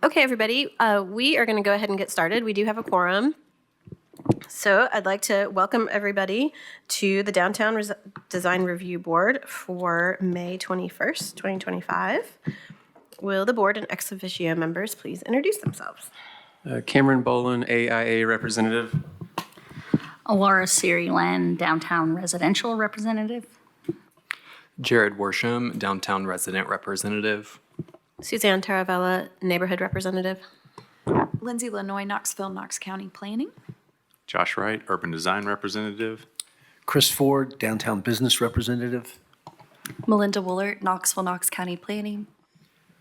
Okay, everybody, we are going to go ahead and get started. We do have a quorum. So I'd like to welcome everybody to the Downtown Design Review Board for May 21st, 2025. Will the board and ex officio members please introduce themselves? Cameron Boland, AIA representative. Laura Siri-Len, Downtown Residential Representative. Jared Worsham, Downtown Resident Representative. Suzanne Taravella, Neighborhood Representative. Lindsay Lanoy, Knoxville, Knox County Planning. Josh Wright, Urban Design Representative. Chris Ford, Downtown Business Representative. Melinda Woolert, Knoxville, Knox County Planning.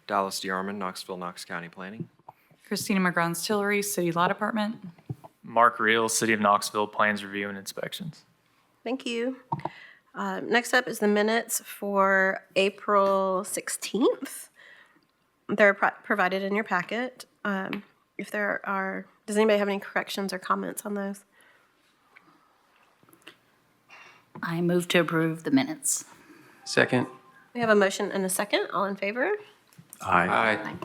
Dallas DeArmond, Knoxville, Knox County Planning. Christina McGrons-Tillery, City Law Department. Mark Reel, City of Knoxville, Plans Review and Inspections. Thank you. Next up is the minutes for April 16th. They're provided in your packet. If there are, does anybody have any corrections or comments on those? I move to approve the minutes. Second. We have a motion and a second. All in favor? Aye.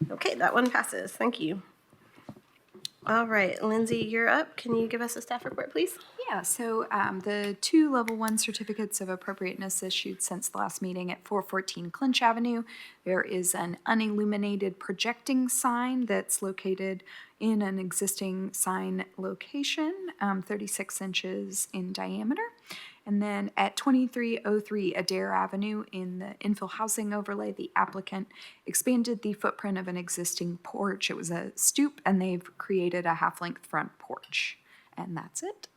Okay, that one passes. Thank you. All right, Lindsay, you're up. Can you give us a staff report, please? Yeah, so the two Level 1 certificates of appropriateness issued since the last meeting at 414 Clinch Avenue. There is an unilluminated projecting sign that's located in an existing sign location, 36 inches in diameter. And then at 2303 Adair Avenue in the infill housing overlay, the applicant expanded the footprint of an existing porch. It was a stoop, and they've created a half-length front porch. And that's it.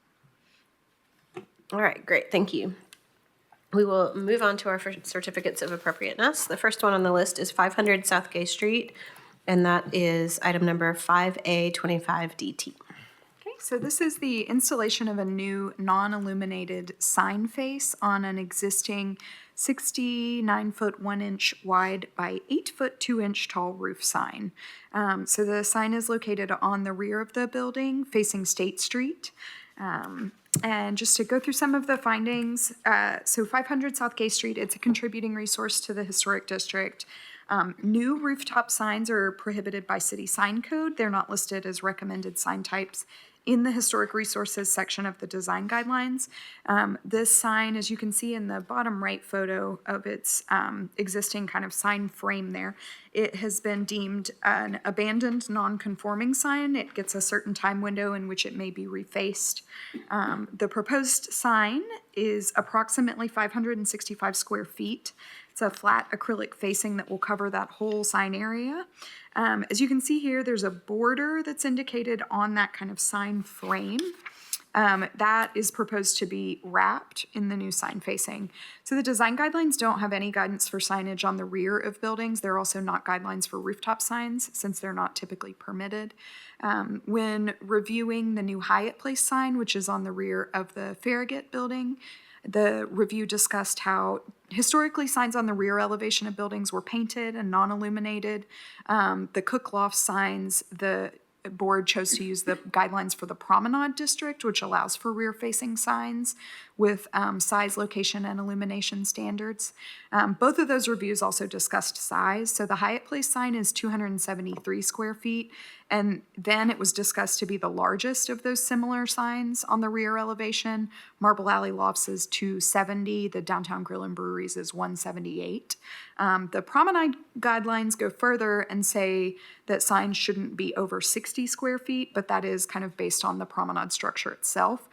All right, great. Thank you. We will move on to our certificates of appropriateness. The first one on the list is 500 South Gay Street, and that is item number 5A25DT. So this is the installation of a new non-illuminated sign face on an existing 69-foot 1-inch wide by 8-foot 2-inch tall roof sign. So the sign is located on the rear of the building facing State Street. And just to go through some of the findings, so 500 South Gay Street, it's a contributing resource to the historic district. New rooftop signs are prohibited by city sign code. They're not listed as recommended sign types in the historic resources section of the design guidelines. This sign, as you can see in the bottom right photo of its existing kind of sign frame there, it has been deemed an abandoned non-conforming sign. It gets a certain time window in which it may be refaced. The proposed sign is approximately 565 square feet. It's a flat acrylic facing that will cover that whole sign area. As you can see here, there's a border that's indicated on that kind of sign frame. That is proposed to be wrapped in the new sign facing. So the design guidelines don't have any guidance for signage on the rear of buildings. There are also not guidelines for rooftop signs since they're not typically permitted. When reviewing the new Hyatt Place sign, which is on the rear of the Farragut building, the review discussed how historically signs on the rear elevation of buildings were painted and non-illuminated. The Cook Loft signs, the board chose to use the guidelines for the Promenade District, which allows for rear-facing signs with size, location, and illumination standards. Both of those reviews also discussed size. So the Hyatt Place sign is 273 square feet, and then it was discussed to be the largest of those similar signs on the rear elevation. Marble Alley Lofts is 270, the Downtown Grill and Breweries is 178. The Promenade guidelines go further and say that signs shouldn't be over 60 square feet, but that is kind of based on the promenade structure itself.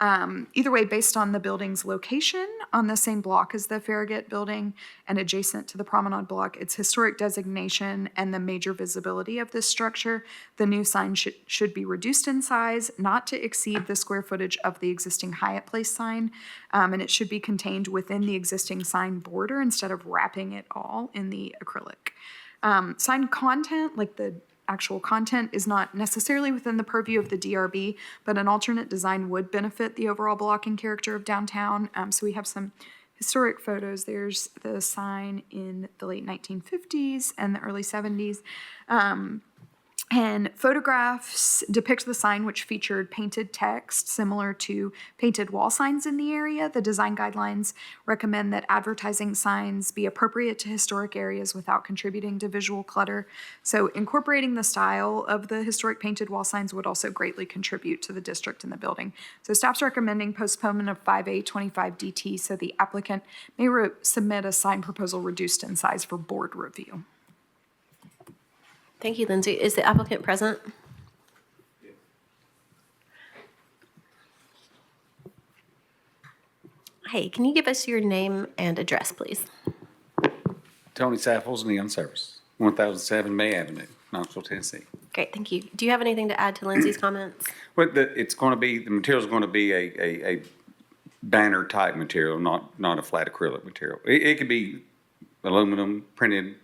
Either way, based on the building's location on the same block as the Farragut building and adjacent to the promenade block, its historic designation, and the major visibility of this structure, the new sign should be reduced in size, not to exceed the square footage of the existing Hyatt Place sign, and it should be contained within the existing sign border instead of wrapping it all in the acrylic. Sign content, like the actual content, is not necessarily within the purview of the DRB, but an alternate design would benefit the overall blocking character of downtown. So we have some historic photos. There's the sign in the late 1950s and the early 70s. And photographs depict the sign, which featured painted text similar to painted wall signs in the area. The design guidelines recommend that advertising signs be appropriate to historic areas without contributing to visual clutter. So incorporating the style of the historic painted wall signs would also greatly contribute to the district and the building. So staff's recommending postponement of 5A25 DT so the applicant may submit a sign proposal reduced in size for board review. Thank you, Lindsay. Is the applicant present? Hey, can you give us your name and address, please? Tony Sapples, Neon Service, 1007 May Avenue, Knoxville, Tennessee. Great, thank you. Do you have anything to add to Lindsay's comments? Well, it's going to be, the material's going to be a banner type material, not a flat acrylic material. It could be aluminum, printed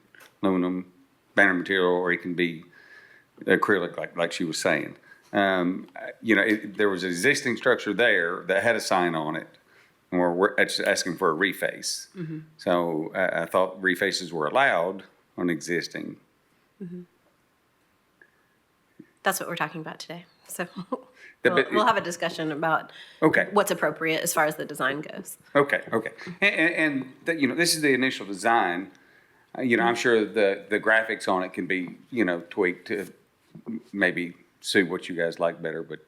aluminum banner material, or it can be acrylic, like she was saying. There was an existing structure there that had a sign on it, and we're asking for a reface. Mm-hmm. So I thought refaces were allowed on existing. Mm-hmm. That's what we're talking about today. So But- we'll have a discussion about Okay. what's appropriate as far as the design goes. Okay. And this is the initial design. I'm sure the graphics on it can be, tweaked to maybe suit what you guys like better, but,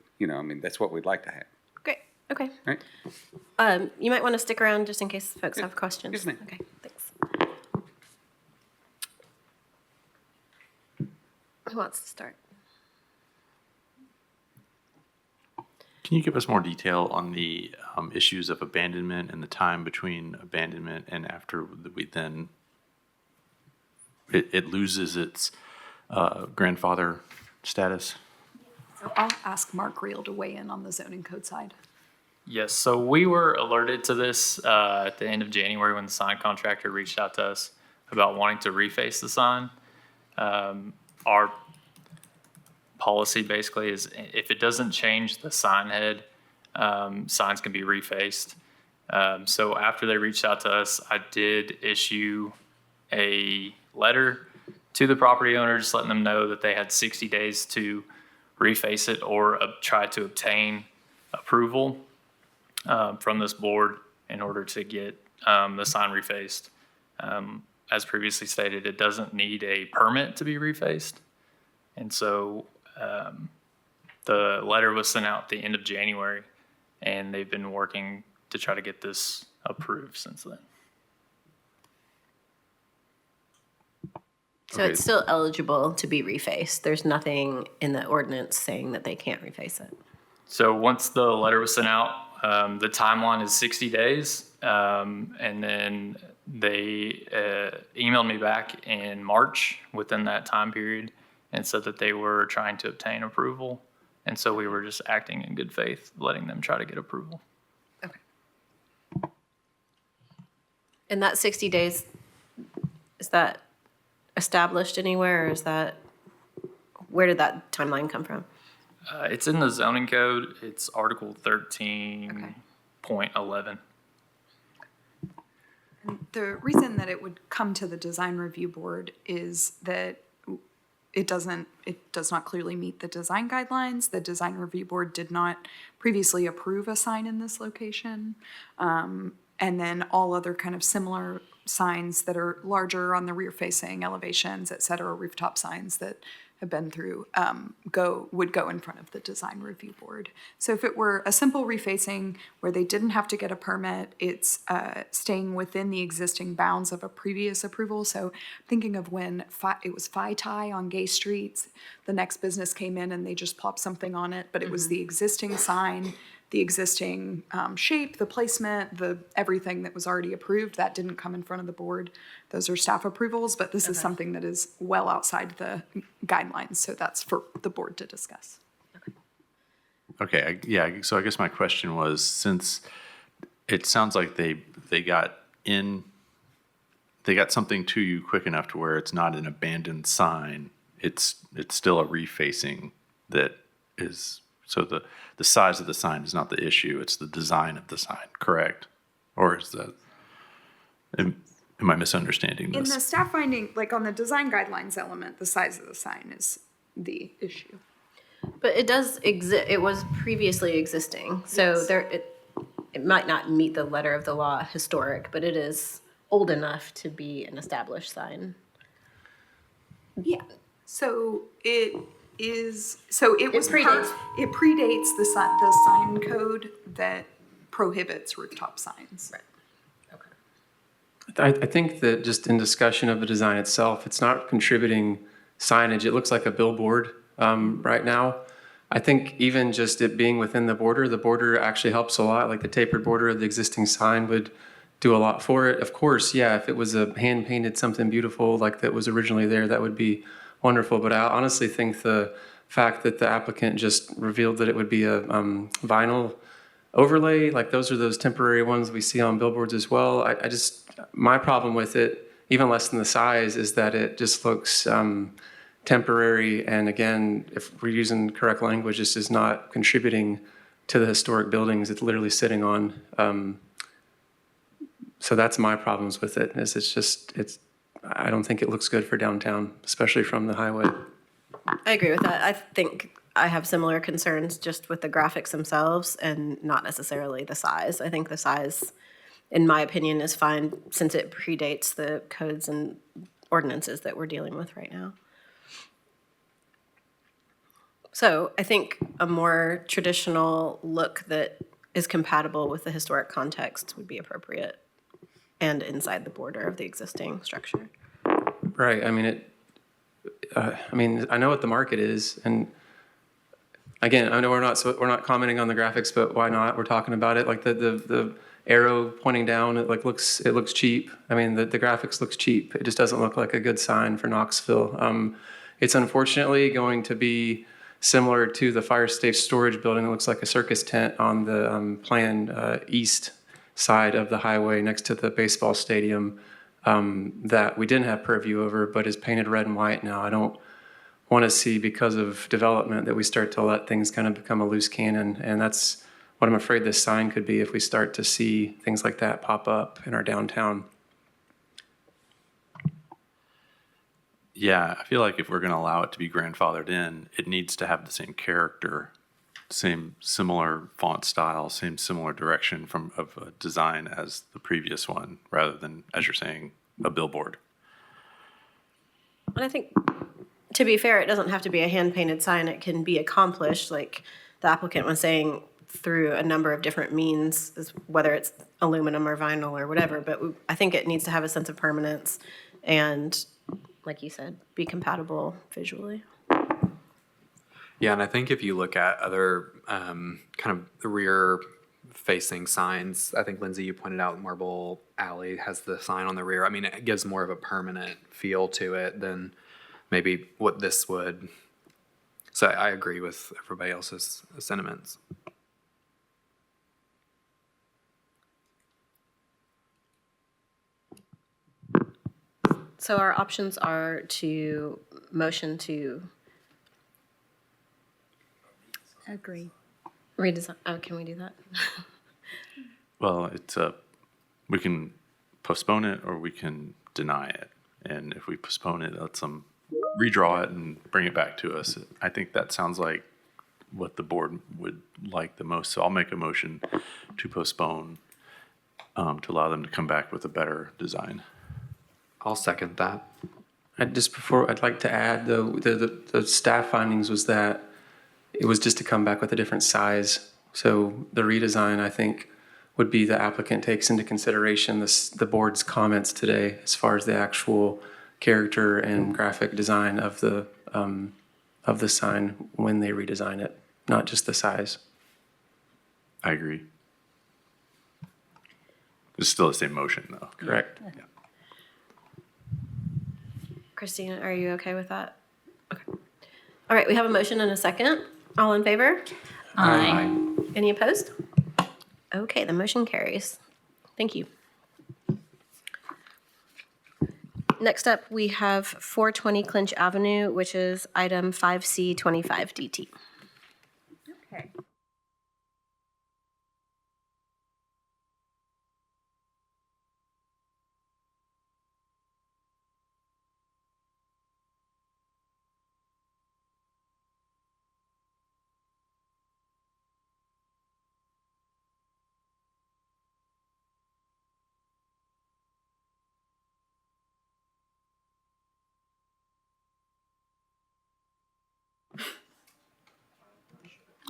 that's what we'd like to have. Great, okay. Right? You might want to stick around just in case folks have questions. Yes, ma'am. Okay, thanks. Who wants to start? Can you give us more detail on the issues of abandonment and the time between abandonment and after we then, it loses its grandfather status? So I'll ask Mark Reel to weigh in on the zoning code side. Yes, so we were alerted to this at the end of January when the sign contractor reached out to us about wanting to reface the sign. Our policy basically is if it doesn't change the sign head, signs can be refaced. So after they reached out to us, I did issue a letter to the property owners letting them know that they had 60 days to reface it or try to obtain approval from this board in order to get the sign refaced. As previously stated, it doesn't need a permit to be refaced. And so the letter was sent out at the end of January, and they've been working to try to get this approved since then. So it's still eligible to be refaced. There's nothing in the ordinance saying that they can't reface it. So once the letter was sent out, the timeline is 60 days. And then they emailed me back in March within that time period and said that they were trying to obtain approval. And so we were just acting in good faith, letting them try to get approval. Okay. And that 60 days, is that established anywhere, or where did that timeline come from? It's in the zoning code. It's Article 13.11. The reason that it would come to the design review board is that it does not clearly meet the design guidelines. The design review board did not previously approve a sign in this location. And then all other kind of similar signs that are larger on the rear facing elevations, et cetera, rooftop signs that have been through, would go in front of the design review board. So if it were a simple refacing where they didn't have to get a permit, it's staying within the existing bounds of a previous approval. So thinking of when it was Phi Tai on Gay Streets, the next business came in and they just plopped something on it, but it was the existing sign, the existing shape, the placement, everything that was already approved, that didn't come in front of the board. Those are staff approvals, but this is something that is well outside the guidelines, so that's for the board to discuss. Okay, so I guess my question was, since it sounds like they got something to you quick enough to where it's not an abandoned sign, it's still a refacing that is, so the size of the sign is not the issue, it's the design of the sign, correct? Or is that, am I misunderstanding In this? the staff finding, like on the design guidelines element, the size of the sign is the issue. But it does exist, it was previously existing, so Yes. it might not meet the letter of the law historic, but it is old enough to be an established sign. Yeah. So it is. So it was. predates- It predates the sign code that prohibits rooftop signs. Right. I think that just in discussion of the design itself, it's not contributing signage. It looks like a billboard right now. I think even just it being within the border actually helps a lot. Like the tapered border of the existing sign would do a lot for it. Of course, yeah, if it was a hand painted something beautiful like that was originally there, that would be wonderful. But I honestly think the fact that the applicant just revealed that it would be a vinyl overlay, like those temporary ones we see on billboards as well. I just, my problem with it, even less than the size, is that it just looks temporary. And again, if we're using correct language, this is not contributing to the historic buildings it's literally sitting on. So that's my problems with it, is I don't think it looks good for downtown, especially from the highway. I agree with that. I think I have similar concerns just with the graphics themselves and not necessarily the size. I think the size, in my opinion, is fine since it predates the codes and ordinances that we're dealing with right now. So I think a more traditional look that is compatible with the historic context would be appropriate and inside the border of the existing structure. Right. I mean, I know what the market is, and again, I know we're not commenting on the graphics, but why not? We're talking about it. Like the arrow pointing down, it looks cheap. I mean, the graphics looks cheap. It just doesn't look like a good sign for Knoxville. It's unfortunately going to be similar to the fire safe storage building. It looks like a circus tent on the planned east side of the highway next to the baseball stadium that we didn't have purview over, but is painted red and white now. I don't want to see, because of development, that we start to let things kind of become a loose cannon. And that's what I'm afraid this sign could be if we start to see things like that pop up in our downtown. Yeah, I feel like if we're going to allow it to be grandfathered in, it needs to have the same character, same similar font style, same similar direction of a design as the previous one, rather than, as you're saying, a billboard. And I think, to be fair, it doesn't have to be a hand-painted sign. It can be accomplished, like the applicant was saying, through a number of different means, whether it's aluminum or vinyl or whatever. But I think it needs to have a sense of permanence and, like you said, be compatible visually. Yeah, and I think if you look at other kind of rear-facing signs, I think, Lindsay, you pointed out Marble Alley has the sign on the rear. I mean, it gives more of a permanent feel to it than maybe what this would. So I agree with everybody else's sentiments. So our options are to motion to Agree. redesign. Oh, can we do that? Well, we can postpone it or we can deny it. And if we postpone it, let them redraw it and bring it back to us. I think that sounds like what the board would like the most. So I'll make a motion to postpone to allow them to come back with a better design. I'll second that. I'd like to add, though, the staff findings was that it was just to come back with a different size. So the redesign, I think, would be the applicant takes into consideration the board's comments today as far as the actual character and graphic design of the sign when they redesign it, not just the size. I agree. It's still the same motion, though. Correct. Yeah. Christina, are you okay with that? Okay. All right, we have a motion and a second. All in favor? Aye. Any opposed? Okay, the motion carries. Thank you. Next up, we have 420 Clinch Avenue, which is item 5C25 DT. Okay.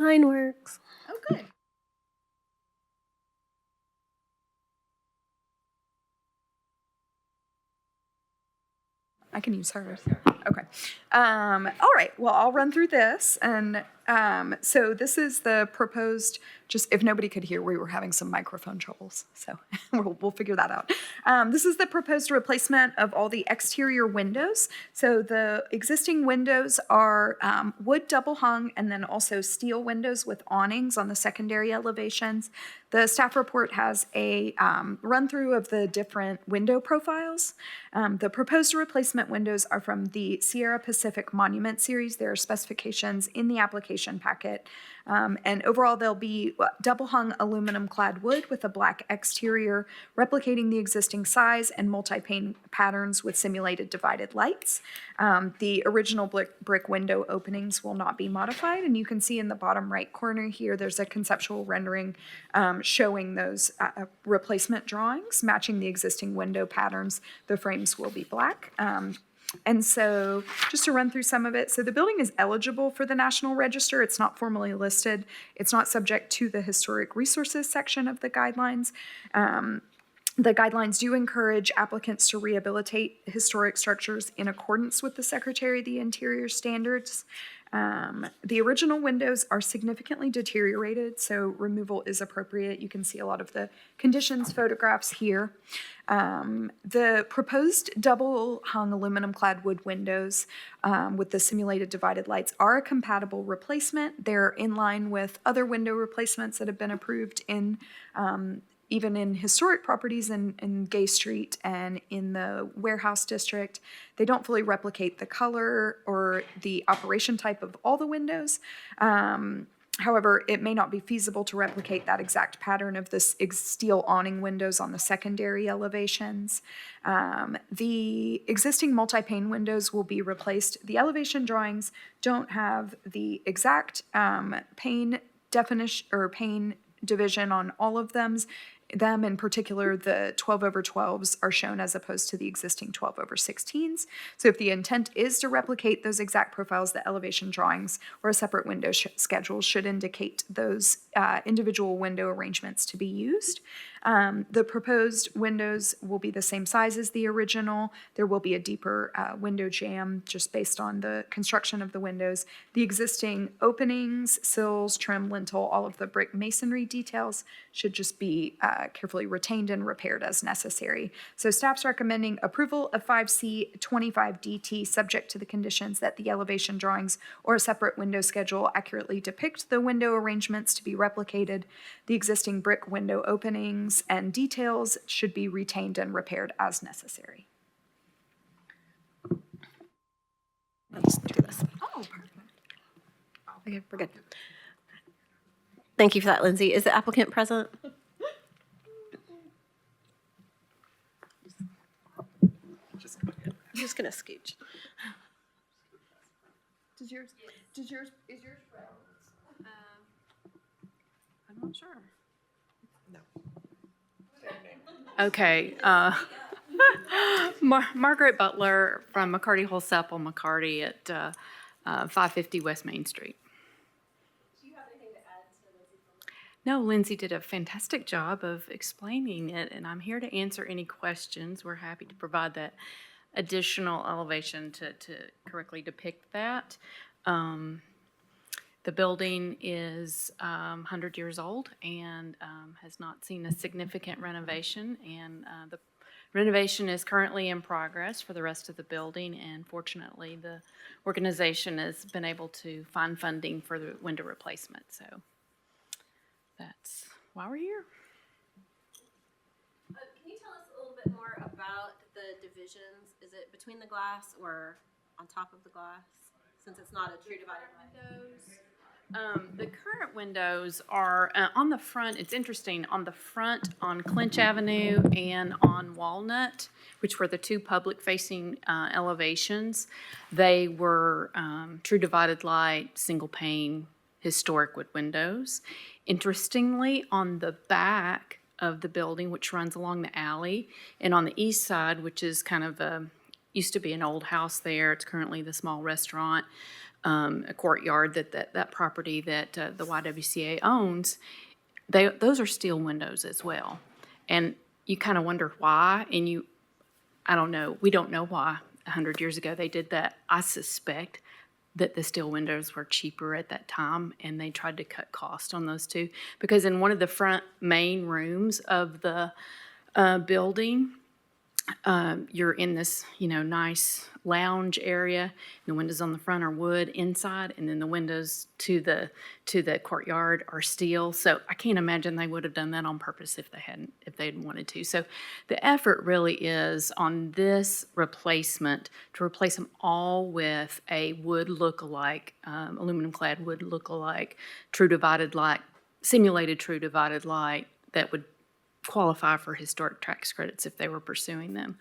Mine works. Oh, good. I can use hers. Okay. All right. Well, I'll run through this. And so this is the proposed, just if nobody could hear, we were having some microphone troubles. So we'll figure that out. This is the proposed replacement of all the exterior windows. So the existing windows are wood double hung and then also steel windows with awnings on the secondary elevations. The staff report has a run through of the different window profiles. The proposed replacement windows are from the Sierra Pacific Monument Series. There are specifications in the application packet. And overall, they'll be double hung aluminum clad wood with a black exterior, replicating the existing size and multi-pane patterns with simulated divided lights. The original brick window openings will not be modified. And you can see in the bottom right corner here, there's a conceptual rendering showing those replacement drawings matching the existing window patterns. The frames will be black. And so just to run through some of it, so the building is eligible for the National Register. It's not formally listed. It's not subject to the historic resources section of the guidelines. The guidelines do encourage applicants to rehabilitate historic structures in accordance with the Secretary of the Interior standards. The original windows are significantly deteriorated, so removal is appropriate. You can see a lot of the conditions photographs here. The proposed double hung aluminum clad wood windows with the simulated divided lights are a compatible replacement. They're in line with other window replacements that have been approved in even in historic properties in Gay Street and in the warehouse district. They don't fully replicate the color or the operation type of all the windows. However, it may not be feasible to replicate that exact pattern of this steel awning windows on the secondary elevations. The existing multi-pane windows will be replaced. The elevation drawings don't have the exact pane definition or pane division on all of them. In particular, the 12/12s are shown as opposed to the existing 12/16s. So if the intent is to replicate those exact profiles, the elevation drawings or a separate window schedule should indicate those individual window arrangements to be used. The proposed windows will be the same size as the original. There will be a deeper window jamb just based on the construction of the windows. The existing openings, sills, trim, lintel, all of the brick masonry details should just be carefully retained and repaired as necessary. So staff's recommending approval of 5C 25DT subject to the conditions that the elevation drawings or a separate window schedule accurately depict the window arrangements to be replicated. The existing brick window openings and details should be retained and repaired as necessary. Let's do this. Oh, perfect. Okay, we're good. Thank you for that, Lindsay. Is the applicant present? I'm just gonna scooch. Is yours red? I'm not sure. Okay. Margaret Butler from McCarty Wholesale McCarty at 550 West Main Street. Do you have anything to add to Lindsay? No, Lindsay did a fantastic job of explaining it, and I'm here to answer any questions. We're happy to provide that additional elevation to correctly depict that. The building is 100 years old and has not seen a significant renovation, and the renovation is currently in progress for the rest of the building, and fortunately the organization has been able to find funding for the window replacement, so that's why we're here. Can you tell us a little bit more about the divisions? Is it between the glass or on top of the glass, since it's not a true divided line? The current windows are on the front. It's interesting, on the front on Clinch Avenue and on Walnut, which were the two public-facing elevations. They were true divided light, single pane, historic wood windows. Interestingly, on the back of the building, which runs along the alley, and on the east side, which is kind of used to be an old house there. It's currently the small restaurant, a courtyard that property that the YWCA owns. Those are steel windows as well. And you kind of wonder why, and I don't know, we don't know why 100 years ago they did that. I suspect that the steel windows were cheaper at that time, and they tried to cut cost on those too. Because in one of the front main rooms of the building, you're in this, nice lounge area. The windows on the front are wood inside, and then the windows to the courtyard are steel. So I can't imagine they would have done that on purpose if they'd wanted to. So the effort really is on this replacement to replace them all with a wood look-alike, aluminum clad wood look-alike, true divided light, simulated true divided light that would qualify for historic tax credits if they were pursuing them,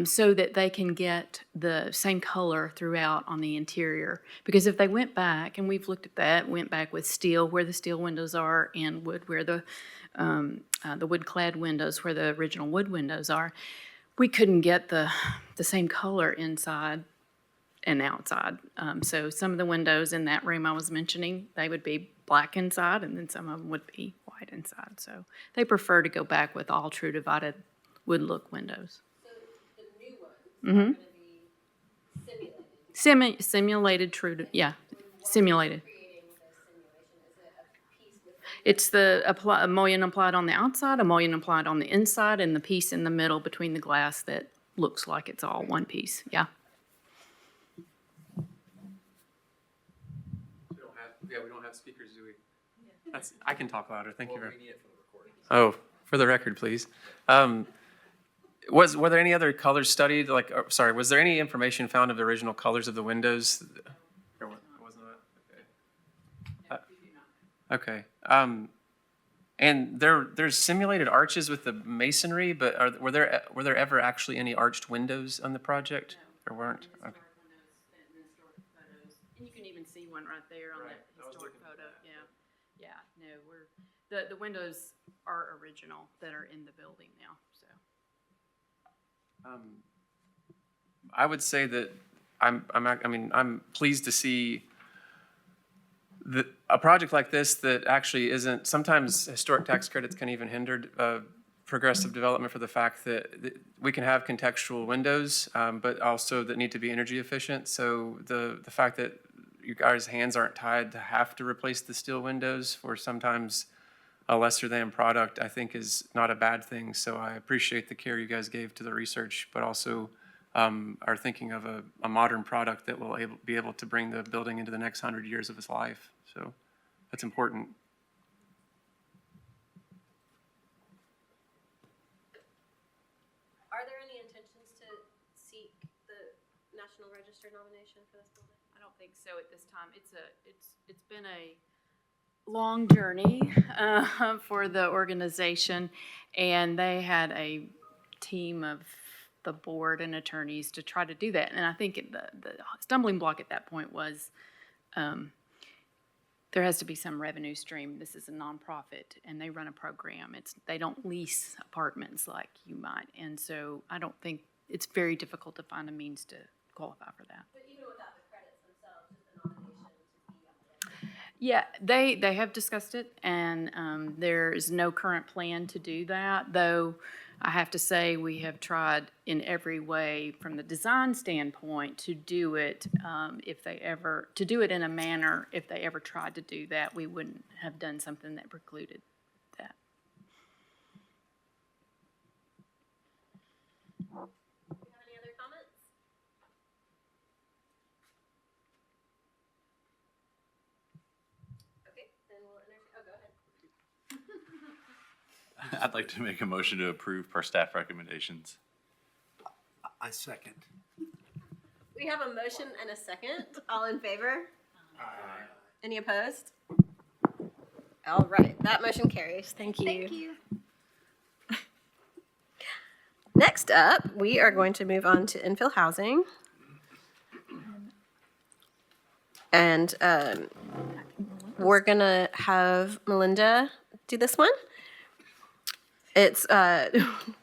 so that they can get the same color throughout on the interior. Because if they went back, and we've looked at that, went back with steel where the steel windows are and wood where the wood-clad windows where the original wood windows are, we couldn't get the same color inside and outside. So some of the windows in that room I was mentioning, they would be black inside, and then some of them would be white inside. So they prefer to go back with all true divided wood look windows. So the new ones are going to be simulated. Simulated simulated. Creating the simulation, is it a piece with It's a mullion applied on the outside, a mullion applied on the inside, and the piece in the middle between the glass that looks like it's all one piece. Yeah. We don't have speakers, do we? I can talk louder, thank you very much. Oh, for the record, please. Were there any other colors studied, was there any information found of the original colors of the windows? There was not? Okay. And there's simulated arches with the masonry, but were there ever actually any arched windows on the project? There weren't? Okay. And you can even see one right there on that historic photo. Yeah. No, the windows are original that are in the building now. So I would say that I'm pleased to see a project like this that actually isn't. Sometimes historic tax credits can even hinder progressive development for the fact that we can have contextual windows, but also that need to be energy efficient. So the fact that you guys' hands aren't tied to have to replace the steel windows for sometimes a lesser than product, I think is not a bad thing. So I appreciate the care you guys gave to the research, but also are thinking of a modern product that will be able to bring the building into the next 100 years of its life. So that's important. Are there any intentions to seek the National Register nomination for this building? I don't think so at this time. It's been a long journey for the organization, and they had a team of the board and attorneys to try to do that. And I think the stumbling block at that point was there has to be some revenue stream. This is a nonprofit, and they run a program. They don't lease apartments like you might, and so I don't think it's very difficult to find a means to qualify for that. But even without the credits themselves, just the nomination to be on the list. Yeah, they have discussed it, and there is no current plan to do that, though I have to say we have tried in every way from the design standpoint to do it in a manner, if they ever tried to do that, we wouldn't have done something that precluded that. Do you have any other comments? Okay, then we'll go ahead. I'd like to make a motion to approve per staff recommendations. I second. We have a motion and a second. All in favor? Aye. Any opposed? All right, that motion carries. Thank you. Thank you. Next up, we are going to move on to infill housing. And we're going to have Melinda do this one. It's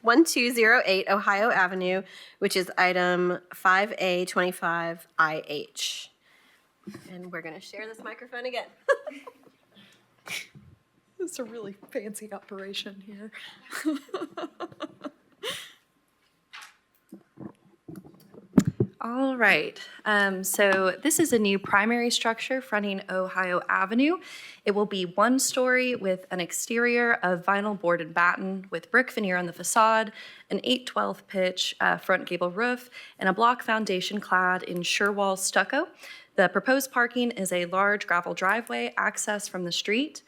1208 Ohio Avenue, which is item 5A25IH. And we're going to share this microphone again. It's a really fancy operation here. All right, so this is a new primary structure fronting Ohio Avenue. It will be one story with an exterior of vinyl board and batten with brick veneer on the facade, an 8/12 pitch front gable roof, and a block foundation clad in Sherwall stucco. The proposed parking is a large gravel driveway accessed from the street.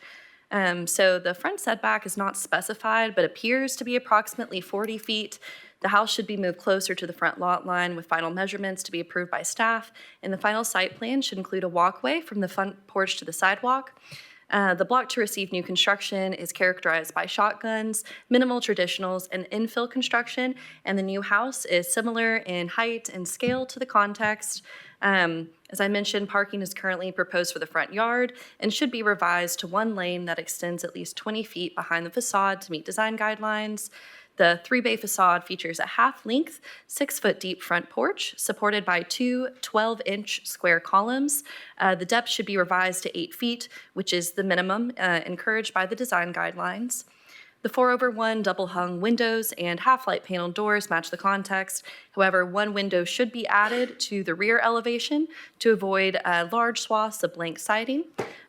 So the front setback is not specified, but appears to be approximately 40 feet. The house should be moved closer to the front lot line with final measurements to be approved by staff, and the final site plan should include a walkway from the front porch to the sidewalk. The block to receive new construction is characterized by shotguns, minimal traditionals, and infill construction, and the new house is similar in height and scale to the context. As I mentioned, parking is currently proposed for the front yard and should be revised to one lane that extends at least 20 feet behind the facade to meet design guidelines. The 3-bay facade features a half-length, 6-foot-deep front porch supported by two 12-inch square columns. The depth should be revised to 8 feet, which is the minimum encouraged by the design guidelines. The 4/1 double-hung windows and half-light panel doors match the context. However, one window should be added to the rear elevation to avoid large swaths of blank siding.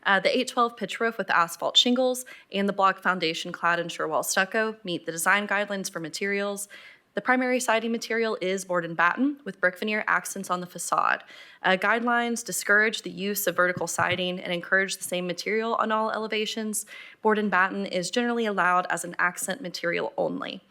The 8/12 pitch roof with asphalt shingles and the block foundation clad in Sherwall stucco meet the design guidelines for materials. The primary siding material is board and batten with brick veneer accents on the facade. Guidelines discourage the use of vertical siding and encourage the same material on all elevations. Board and batten is generally allowed as an accent material only.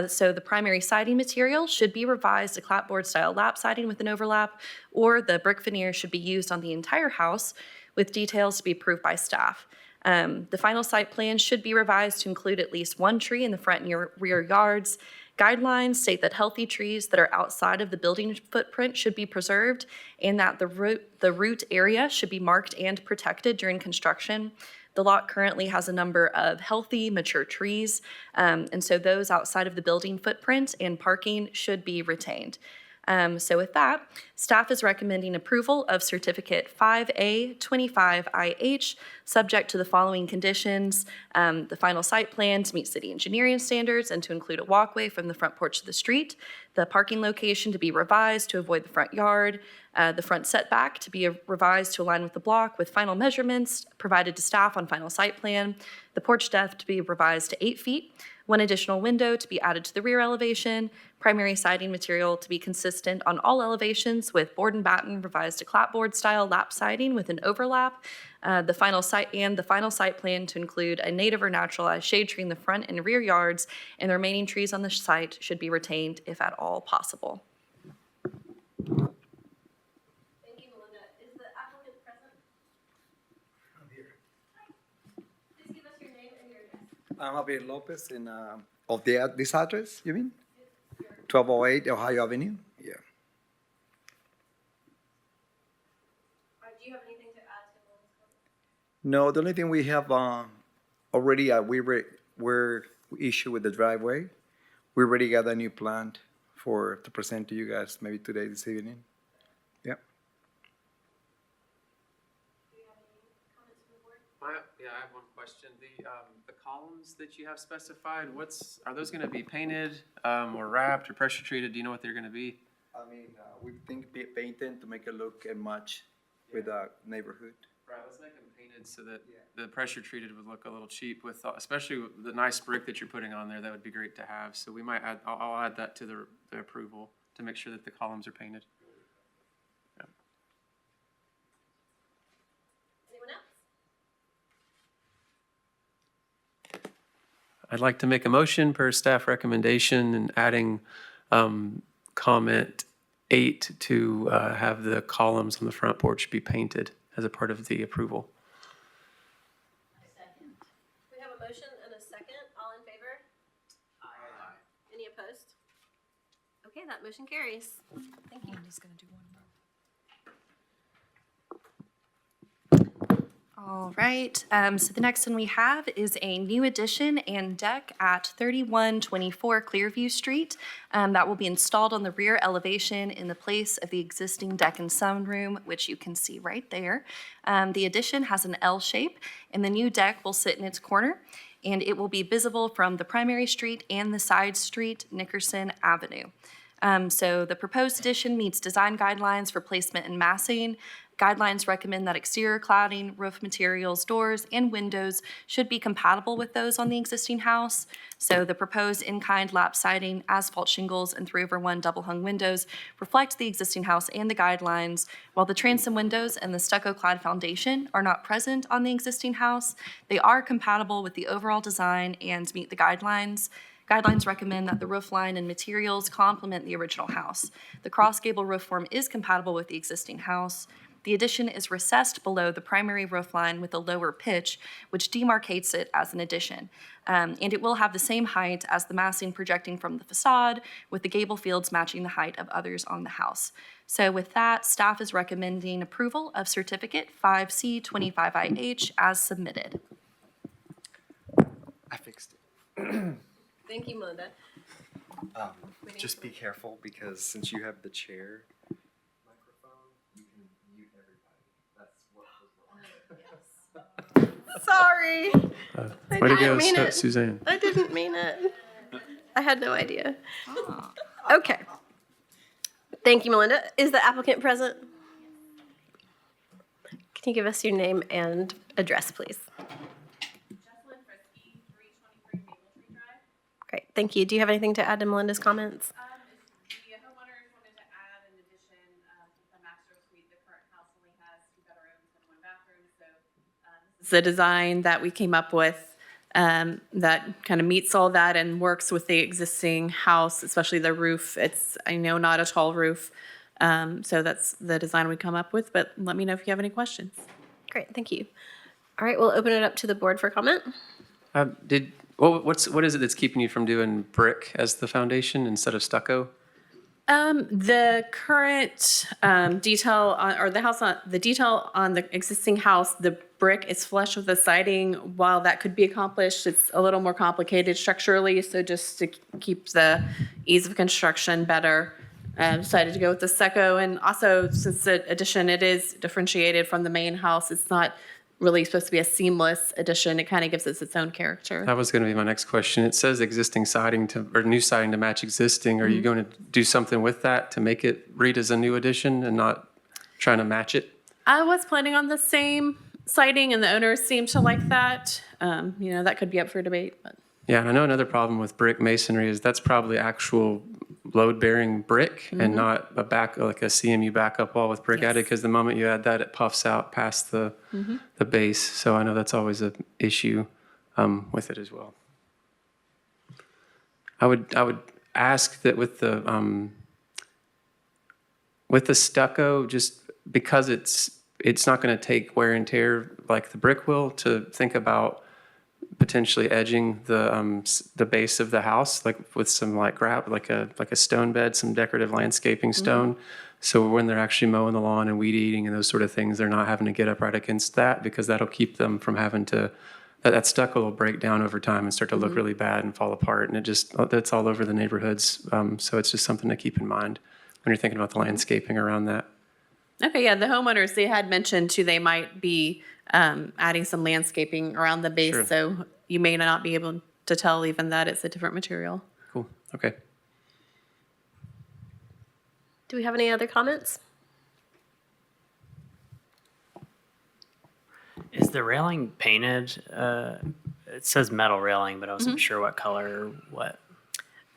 So the primary siding material should be revised to clapboard style lap siding with an overlap, or the brick veneer should be used on the entire house with details to be approved by staff. The final site plan should be revised to include at least one tree in the front and rear yards. Guidelines state that healthy trees that are outside of the building footprint should be preserved and that the root area should be marked and protected during construction. The lot currently has a number of healthy, mature trees, and so those outside of the building footprint and parking should be retained. So with that, staff is recommending approval of Certificate 5A25IH, subject to the following conditions: the final site plan to meet city engineering standards and to include a walkway from the front porch to the street, the parking location to be revised to avoid the front yard, the front setback to be revised to align with the block with final measurements provided to staff on final site plan, the porch depth to be revised to 8 feet, one additional window to be added to the rear elevation, primary siding material to be consistent on all elevations with board and batten revised to clapboard style lap siding with an overlap, the final site plan to include a native or naturalized shade tree in the front and rear yards, and the remaining trees on the site should be retained if at all possible. Thank you, Melinda. Is the applicant present? I'm here. Please give us your name and your address. I'm Javier Lopez in, of this address, you mean? 1208 Ohio Avenue? Yeah. Do you have anything to add to Melinda's comment? No, the only thing we have already, we're issued with the driveway. We already got a new plan to present to you guys maybe today, this evening. Yeah. Do you have any comments from the board? Yeah, I have one question. The columns that you have specified, are those going to be painted or wrapped or pressure treated? Do you know what they're going to be? I mean, we think painted to make it look and match with the neighborhood. Right, let's make them painted so that the pressure treated would look a little cheap with, especially with the nice brick that you're putting on there. That would be great to have. So we might add, I'll add that to the approval to make sure that the columns are painted. Yeah. Anyone else? I'd like to make a motion per staff recommendation and adding comment 8 to have the columns on the front porch be painted as a part of the approval. Second. We have a motion and a second. All in favor? Aye. Any opposed? Okay, that motion carries. Thank you. I'm just gonna do one more. All right, so the next one we have is a new addition and deck at 3124 Clearview Street. That will be installed on the rear elevation in the place of the existing deck and sunroom, which you can see right there. The addition has an L shape, and the new deck will sit in its corner, and it will be visible from the primary street and the side street, Nickerson Avenue. So the proposed addition meets design guidelines for placement and massing. Guidelines recommend that exterior cladding, roof materials, doors, and windows should be compatible with those on the existing house. So the proposed in-kind lap siding, asphalt shingles, and 3/1 double-hung windows reflect the existing house and the guidelines, while the transom windows and the stucco-clad foundation are not present on the existing house. They are compatible with the overall design and meet the guidelines. Guidelines recommend that the roof line and materials complement the original house. The cross-gable roof form is compatible with the existing house. The addition is recessed below the primary roof line with a lower pitch, which demarcates it as an addition. And it will have the same height as the massing projecting from the facade, with the gable fields matching the height of others on the house. So with that, staff is recommending approval of Certificate 5C25IH as submitted. I fixed it. Thank you, Melinda. Just be careful because since you have the chair microphone, you can mute everybody. That's what was Sorry. Way to didn't go, mean it. Suzanne. I didn't mean it. I had no idea. Okay. Thank you, Melinda. Is the applicant present? Can you give us your name and address, please? Great, thank you. Do you have anything to add to Melinda's comments? The homeowners wanted to add an addition, a master suite. The current house only has 2 bedrooms and 1 bathroom, so It's the design that we came up with that kind of meets all that and works with the existing house, especially the roof. It's, I know, not a tall roof. So that's the design we come up with, but let me know if you have any questions. Great, thank you. All right, we'll open it up to the board for comment. What is it that's keeping you from doing brick as the foundation instead of stucco? The current detail on, or the detail on the existing house, the brick is flush with the siding. While that could be accomplished, it's a little more complicated structurally. So just to keep the ease of construction better, decided to go with the stucco. And also, since the addition, it is differentiated from the main house. It's not really supposed to be a seamless addition. It kind of gives us its own character. That was going to be my next question. It says existing siding or new siding to match existing. Are you going to do something with that to make it read as a new addition and not trying to match it? I was planning on the same siding, and the owners seem to like that. That could be up for debate. But. Yeah, and I know another problem with brick masonry is that's probably actual load-bearing brick and not a CMU backup wall with brick added, because the moment you add that, it puffs out past the base. So I know that's always an issue with it as well. I would ask that with the stucco, just because it's not going to take wear and tear like the brick will, to think about potentially edging the base of the house, like with some like a stone bed, some decorative landscaping stone. So when they're actually mowing the lawn and weed eating and those sort of things, they're not having to get up right against that, because that'll keep them from having to. That stucco will break down over time and start to look really bad and fall apart, and that's all over the neighborhoods. So it's just something to keep in mind when you're thinking about the landscaping around that. Okay, yeah, the homeowners, they had mentioned too, they might be adding some landscaping around the base, Sure. so you may not be able to tell even that it's a different material. Cool. Okay. Do we have any other comments? Is the railing painted? It says metal railing, but I wasn't sure what color or what.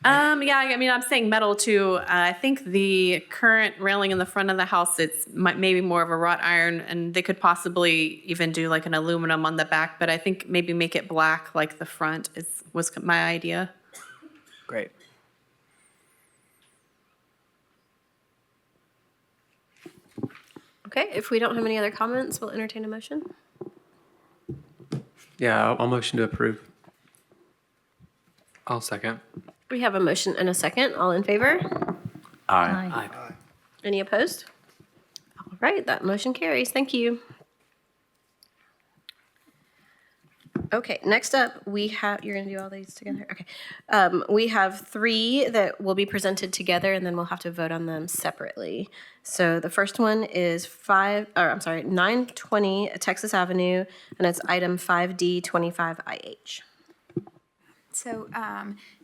Yeah, I mean, I'm saying metal too. I think the current railing in the front of the house, it's maybe more of a wrought iron, and they could possibly even do like an aluminum on the back, but I think maybe make it black like the front was my idea. Great. Okay, if we don't have any other comments, we'll entertain a motion. Yeah, I'll motion to approve. I'll second. We have a motion and a second. All in favor? Aye. Aye. Any opposed? All right, that motion carries. Thank you. Okay, next up, we have, you're gonna do all these together? Okay. We have 3 that will be presented together, and then we'll have to vote on them separately. So the first one is 920 Texas Avenue, and it's item 5D 25IH. So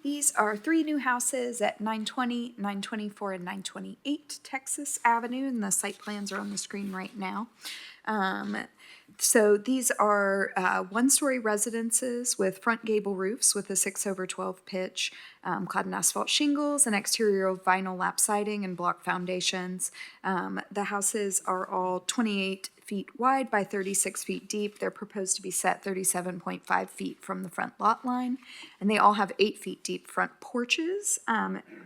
these are 3 new houses at 920, 924, and 928 Texas Avenue, and the site plans are on the screen right now. So these are 1-story residences with front gable roofs with a 6/12 pitch, clad in asphalt shingles, and exterior vinyl lap siding and block foundations. The houses are all 28 feet wide by 36 feet deep. They're proposed to be set 37.5 feet from the front lot line, and they all have 8 feet deep front porches.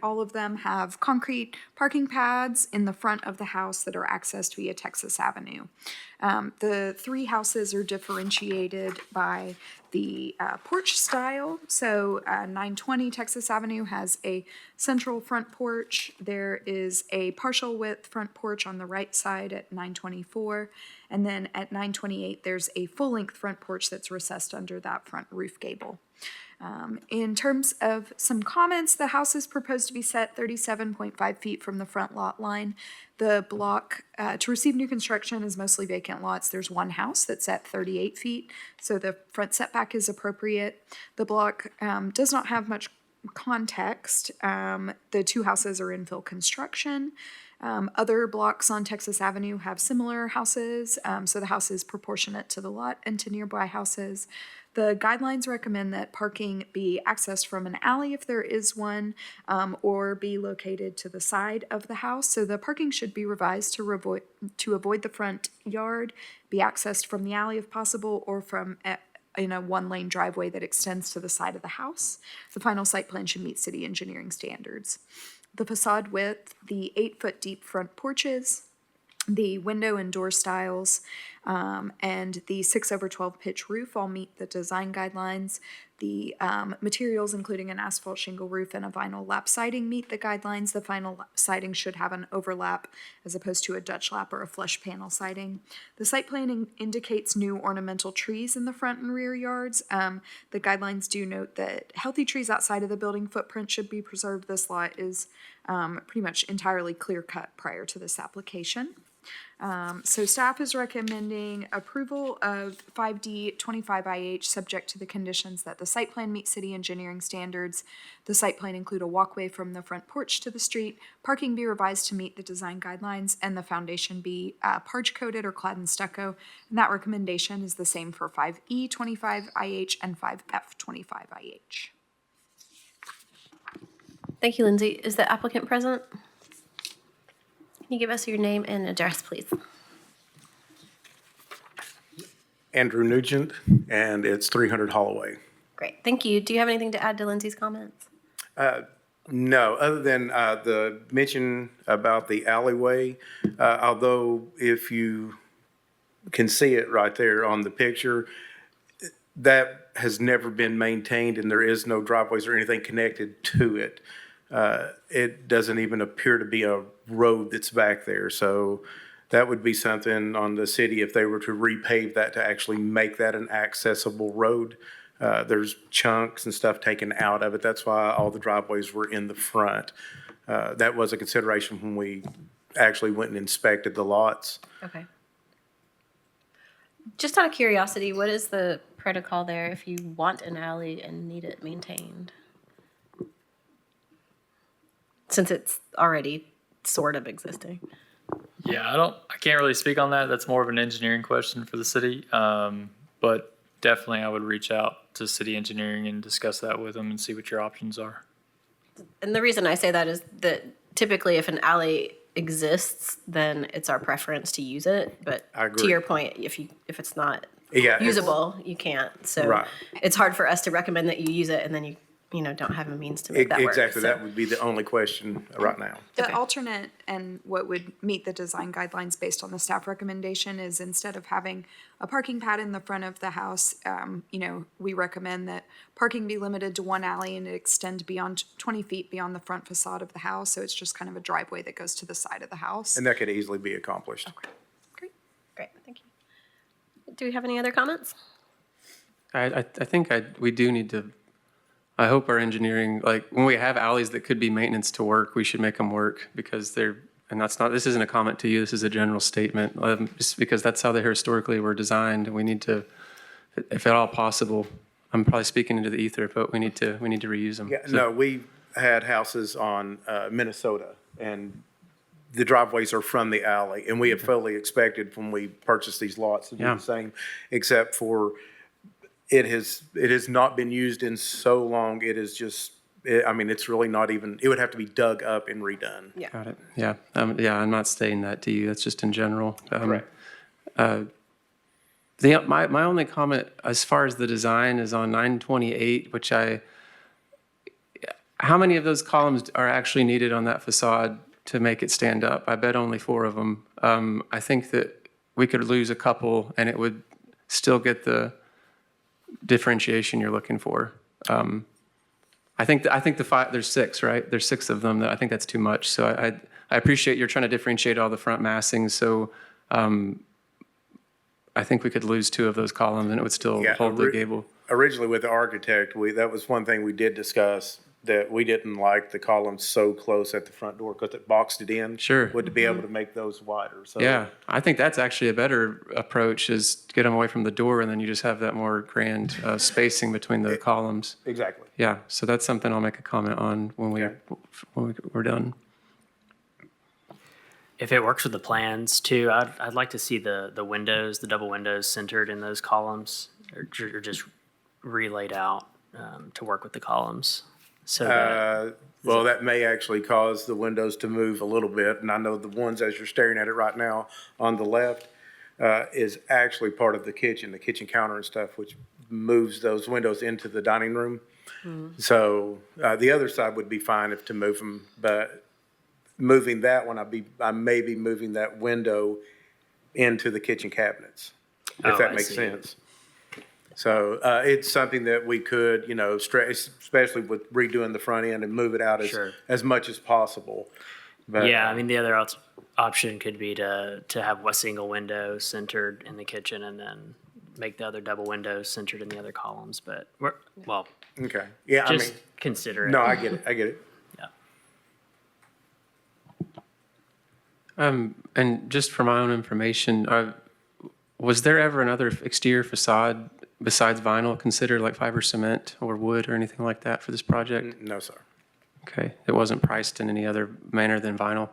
All of them have concrete parking pads in the front of the house that are accessed via Texas Avenue. The 3 houses are differentiated by the porch style. So 920 Texas Avenue has a central front porch. There is a partial width front porch on the right side at 924. And then at 928, there's a full-length front porch that's recessed under that front roof gable. In terms of some comments, the house is proposed to be set 37.5 feet from the front lot line. The block to receive new construction is mostly vacant lots. There's 1 house that's at 38 feet, so the front setback is appropriate. The block does not have much context. The 2 houses are infill construction. Other blocks on Texas Avenue have similar houses, so the house is proportionate to the lot and to nearby houses. The guidelines recommend that parking be accessed from an alley if there is one, or be located to the side of the house. So the parking should be revised to avoid the front yard, be accessed from the alley if possible, or from in a 1-lane driveway that extends to the side of the house. The final site plan should meet city engineering standards. The facade width, the 8-foot deep front porches, the window and door styles, and the 6/12 pitch roof all meet the design guidelines. The materials, including an asphalt shingle roof and a vinyl lap siding, meet the guidelines. The final siding should have an overlap as opposed to a Dutch lap or a flush panel siding. The site plan indicates new ornamental trees in the front and rear yards. The guidelines do note that healthy trees outside of the building footprint should be preserved. This lot is pretty much entirely clear cut prior to this application. So staff is recommending approval of 5D 25IH subject to the conditions that the site plan meets city engineering standards. The site plan include a walkway from the front porch to the street, parking be revised to meet the design guidelines, and the foundation be parge coated or clad in stucco. And that recommendation is the same for 5E 25IH and 5F 25IH. Thank you, Lindsay. Is the applicant present? Can you give us your name and address, please? Andrew Nugent, and it's 300 Holloway. Great, thank you. Do you have anything to add to Lindsay's comments? No, other than the mention about the alleyway, although if you can see it right there on the picture, that has never been maintained and there is no driveways or anything connected to it. It doesn't even appear to be a road that's back there. So that would be something on the city if they were to repave that to actually make that an accessible road. There's chunks and stuff taken out of it. That's why all the driveways were in the front. That was a consideration when we actually went and inspected the lots. Okay. Just out of curiosity, what is the protocol there if you want an alley and need it maintained? Since it's already sort of existing. Yeah, I can't really speak on that. That's more of an engineering question for the city. But definitely I would reach out to city engineering and discuss that with them and see what your options are. And the reason I say that is that typically if an alley exists, then it's our preference to use it. But I agree. to your point, if it's not Yeah, usable, you can't. So Right. it's hard for us to recommend that you use it and then you don't have a means to make that work. Exactly. So- That would be the only question right now. The alternate and what would meet the design guidelines based on the staff recommendation is instead of having a parking pad in the front of the house, we recommend that parking be limited to 1 alley and it extend beyond 20 feet beyond the front facade of the house. So it's just kind of a driveway that goes to the side of the house. And that could easily be accomplished. Great, thank you. Do we have any other comments? I think we do need to, I hope our engineering, like, when we have alleys that could be maintenance to work, we should make them work, because and that's not, this isn't a comment to you, this is a general statement, just because that's how they historically were designed, and we need to, if at all possible, I'm probably speaking into the ether, but we need to reuse them. Yeah, So- no, we had houses on Minnesota, and the driveways are from the alley, and we had fully expected when we purchased these lots to do Yeah. the same, except for it has not been used in so long, it is just, I mean, it's really not even, it would have to be dug up and redone. Yeah. Got it. Yeah. Yeah, I'm not saying that to you. That's just in general. Correct. My only comment as far as the design is on 928, which how many of those columns are actually needed on that facade to make it stand up? I bet only 4 of them. I think that we could lose a couple and it would still get the differentiation you're looking for. I think the 5, there's 6, right? There's 6 of them. I think that's too much. So I appreciate you're trying to differentiate all the front massing. So I think we could lose 2 of those columns and it would still Yeah, hold the gable. Originally with the architect, that was one thing we did discuss, that we didn't like the columns so close at the front door because it boxed it in. Sure. Would to be able to make those wider, so. Yeah, I think that's actually a better approach, is get them away from the door and then you just have that more grand spacing between the columns. Exactly. Yeah, so that's something I'll make a comment on when we're done. If it works with the plans too, I'd like to see the windows, the double windows centered in those columns, or just relaid out to work with the columns. So that, Well, that may actually cause the windows to move a little bit, and I know the ones as you're staring at it right now on the left is actually part of the kitchen counter and stuff, which moves those windows into the dining room. So the other side would be fine to move them, but moving that one, I may be moving that window into the kitchen cabinets, if that I makes see. sense. So it's something that we could, especially with redoing the front end, and move it out Sure. as much as possible. But, yeah, I mean, the other option could be to have a single window centered in the kitchen and then make the other double windows centered in the other columns. But Okay. Yeah, just consider it. no, I get it. Yeah. And just for my own information, was there ever another exterior facade besides vinyl considered, like fiber cement or wood or anything like that for this project? No, sir. Okay, it wasn't priced in any other manner than vinyl?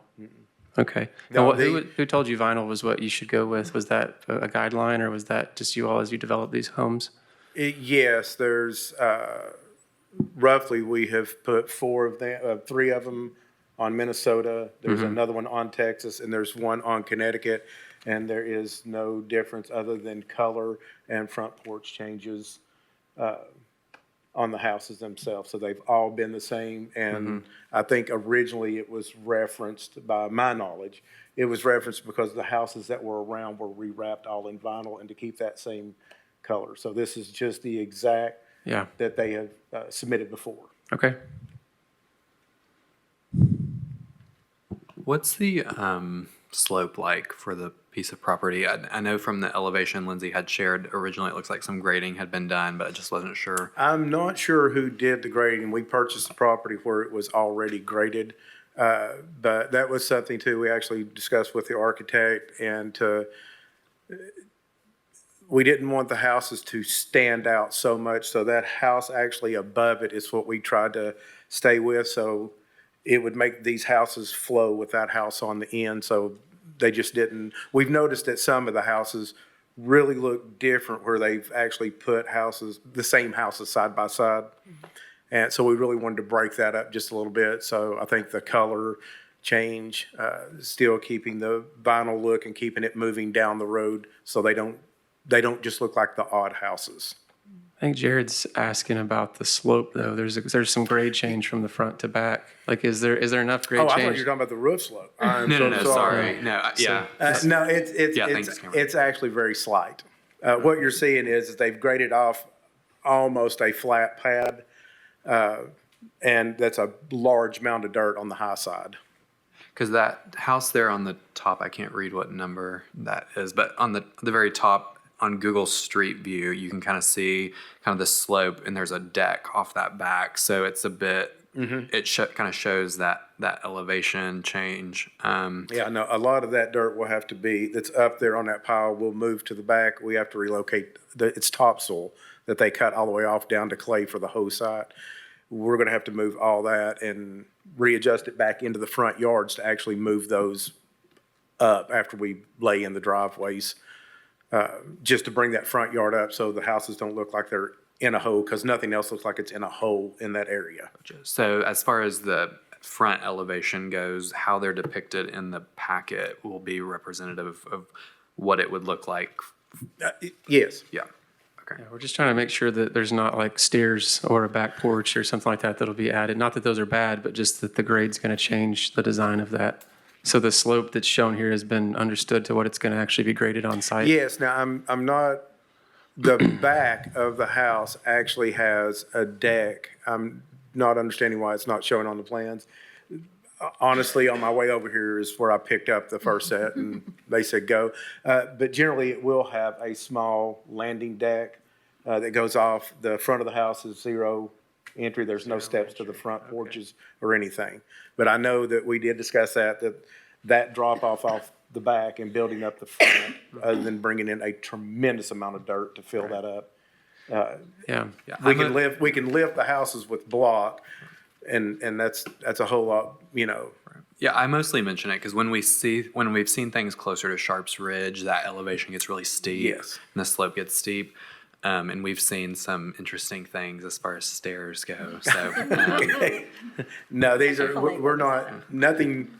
Okay. No, And who told you vinyl was what you should go with? Was that a guideline, or was that just you all as you developed these homes? Yes, there's roughly, we have put 3 of them on Minnesota. There's another one on Texas, and there's one on Connecticut. And there is no difference other than color and front porch changes on the houses themselves. So they've all been the same. And I think originally it was referenced, by my knowledge, it was referenced because the houses that were around were rewrapped all in vinyl and to keep that same color. So this is just the exact Yeah, that they have submitted before. okay. What's the slope like for the piece of property? I know from the elevation Lindsay had shared originally, it looks like some grading had been done, but I just wasn't sure. I'm not sure who did the grading. We purchased the property where it was already graded. But that was something too, we actually discussed with the architect, and we didn't want the houses to stand out so much. So that house actually above it is what we tried to stay with. So it would make these houses flow with that house on the end. So they just didn't. We've noticed that some of the houses really look different where they've actually put the same houses side by side. And so we really wanted to break that up just a little bit. So I think the color change, still keeping the vinyl look and keeping it moving down the road so they don't just look like the odd houses. I think Jared's asking about the slope, though. There's some grade change from the front to back. Like, is there enough grade Oh, I thought change? you were talking about the roof slope. I'm No, so sorry. No, yeah. No, thanks, Cameron. it's actually very slight. What you're seeing is they've graded off almost a flat pad, and that's a large mound of dirt on the high side. Because that house there on the top, I can't read what number that is, but on the very top, on Google Street View, you can kind of see kind of the slope, and there's a deck off that back. So it's a bit, it kind of shows that elevation change. Yeah, no, a lot of that dirt will have to be, that's up there on that pile, will move to the back. We have to relocate, it's topsoil that they cut all the way off down to clay for the whole site. We're gonna have to move all that and readjust it back into the front yards to actually move those up after we lay in the driveways, just to bring that front yard up so the houses don't look like they're in a hole, because nothing else looks like it's in a hole in that area. So as far as the front elevation goes, how they're depicted in the packet will be representative of what it would look like. Yes. Yeah. Okay. Yeah, we're just trying to make sure that there's not like stairs or a back porch or something like that that'll be added. Not that those are bad, but just that the grade's going to change the design of that. So the slope that's shown here has been understood to what it's going to actually be graded on site. Yes, now I'm not, the back of the house actually has a deck. I'm not understanding why it's not shown on the plans. Honestly, on my way over here is where I picked up the first set and they said go. But generally it will have a small landing deck that goes off. The front of the house is zero entry. There's no steps to the front porches or anything. But I know that we did discuss that drop off the back and building up the front, other than bringing in a tremendous amount of dirt to fill that up. Yeah. We can live the houses with block, and that's a whole lot, you know. Yeah, I mostly mention it because when we've seen things closer to Sharps Ridge, that elevation gets really steep. Yes. And the slope gets steep. And we've seen some interesting things as far as stairs go. So No, these are, we're not, nothing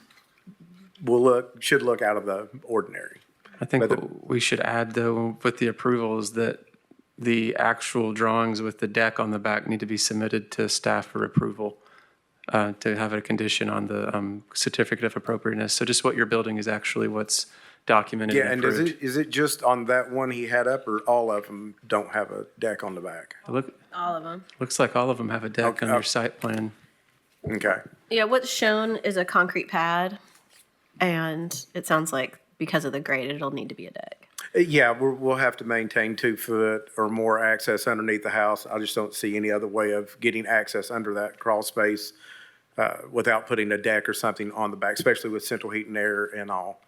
should look out of the ordinary. I think what we should add though with the approval is that the actual drawings with the deck on the back need to be submitted to staff for approval, to have a condition on the certificate of appropriateness. So just what you're building is actually what's documented Yeah, and and approved. is it just on that one he had up, or all of them don't have a deck on the back? All of them. Looks like all of them have a deck on their site plan. Okay. Yeah, what's shown is a concrete pad, and it sounds like because of the grade, it'll need to be a deck. Yeah, we'll have to maintain 2 foot or more access underneath the house. I just don't see any other way of getting access under that crawl space without putting a deck or something on the back, especially with central heat and air and all.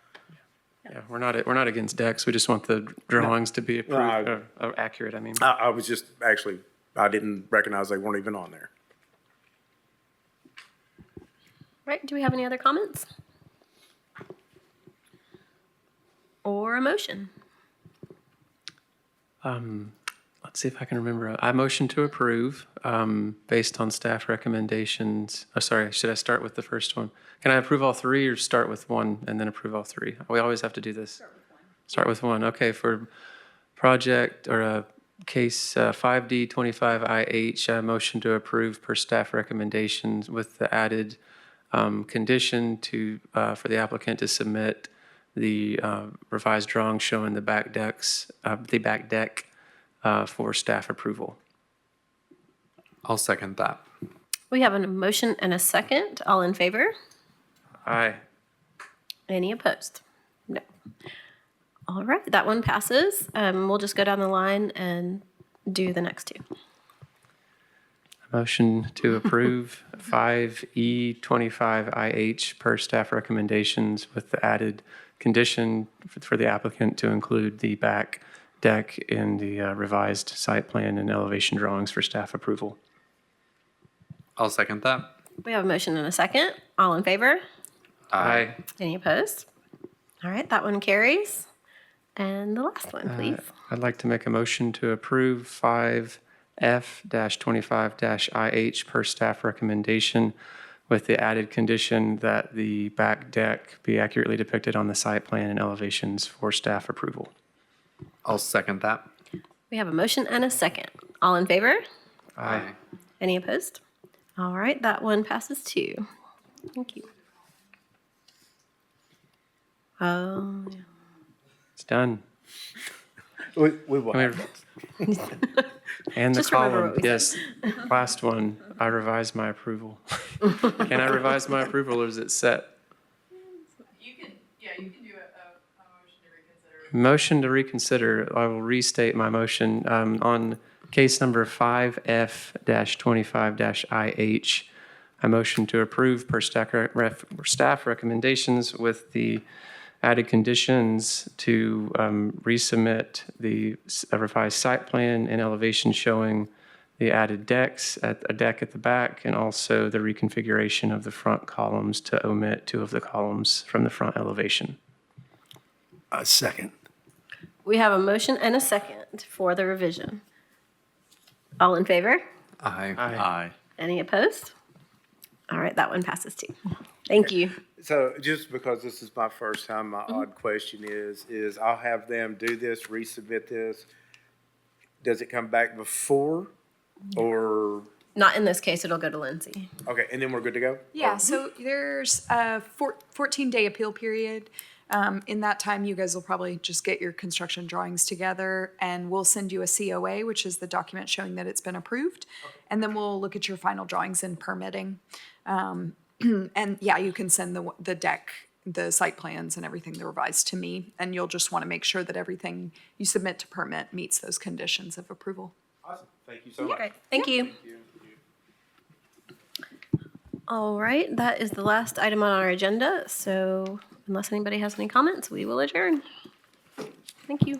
Yeah, we're not against decks. We just want the drawings to be approved, accurate, I mean. I was just, actually, I didn't recognize they weren't even on there. Right, do we have any other comments? Or a motion? Let's see if I can remember. I motion to approve based on staff recommendations. Oh, sorry, should I start with the first one? Can I approve all 3 or start with 1 and then approve all 3? We always have to do this. Start with 1. Okay, for project or case 5D25IH, I motion to approve per staff recommendations with the added condition for the applicant to submit the revised drawing showing the back deck for staff approval. I'll second that. We have a motion and a second. All in favor? Aye. Any opposed? No. All right, that one passes. We'll just go down the line and do the next 2. Motion to approve 5E25IH per staff recommendations with the added condition for the applicant to include the back deck in the revised site plan and elevation drawings for staff approval. I'll second that. We have a motion and a second. All in favor? Aye. Any opposed? All right, that one carries. And the last one, please. I'd like to make a motion to approve 5F-25-IH per staff recommendation with the added condition that the back deck be accurately depicted on the site plan and elevations for staff approval. I'll second that. We have a motion and a second. All in favor? Aye. Any opposed? All right, that one passes too. Thank you. Oh, yeah. It's done. We will. And the Just remember column, what we yes, last one, I revised my approval. Can I revise my approval or is it set? You can do a motion to reconsider Motion to reconsider. I will restate my motion. On case number 5F-25-IH, I motion to approve per staff recommendations with the added conditions to resubmit the revised site plan and elevation showing the added decks, a deck at the back, and also the reconfiguration of the front columns to omit 2 of the columns from the front elevation. A second. We have a motion and a second for the revision. All in favor? Aye. Any opposed? All right, that one passes too. Thank you. So just because this is my first time, my odd question is I'll have them do this, resubmit this. Does it come back before or, Not in this case, it'll go to Lindsay. okay, and then we're good to go? Yeah, so there's a 14-day appeal period. In that time, you guys will probably just get your construction drawings together and we'll send you a COA, which is the document showing that it's been approved. And then we'll look at your final drawings and permitting. And yeah, you can send the deck, the site plans and everything, the revised to me. And you'll just want to make sure that everything you submit to permit meets those conditions of approval. Awesome, thank you so much. Great, thank you. All right, that is the last item on our agenda. So unless anybody has any comments, we will adjourn. Thank you.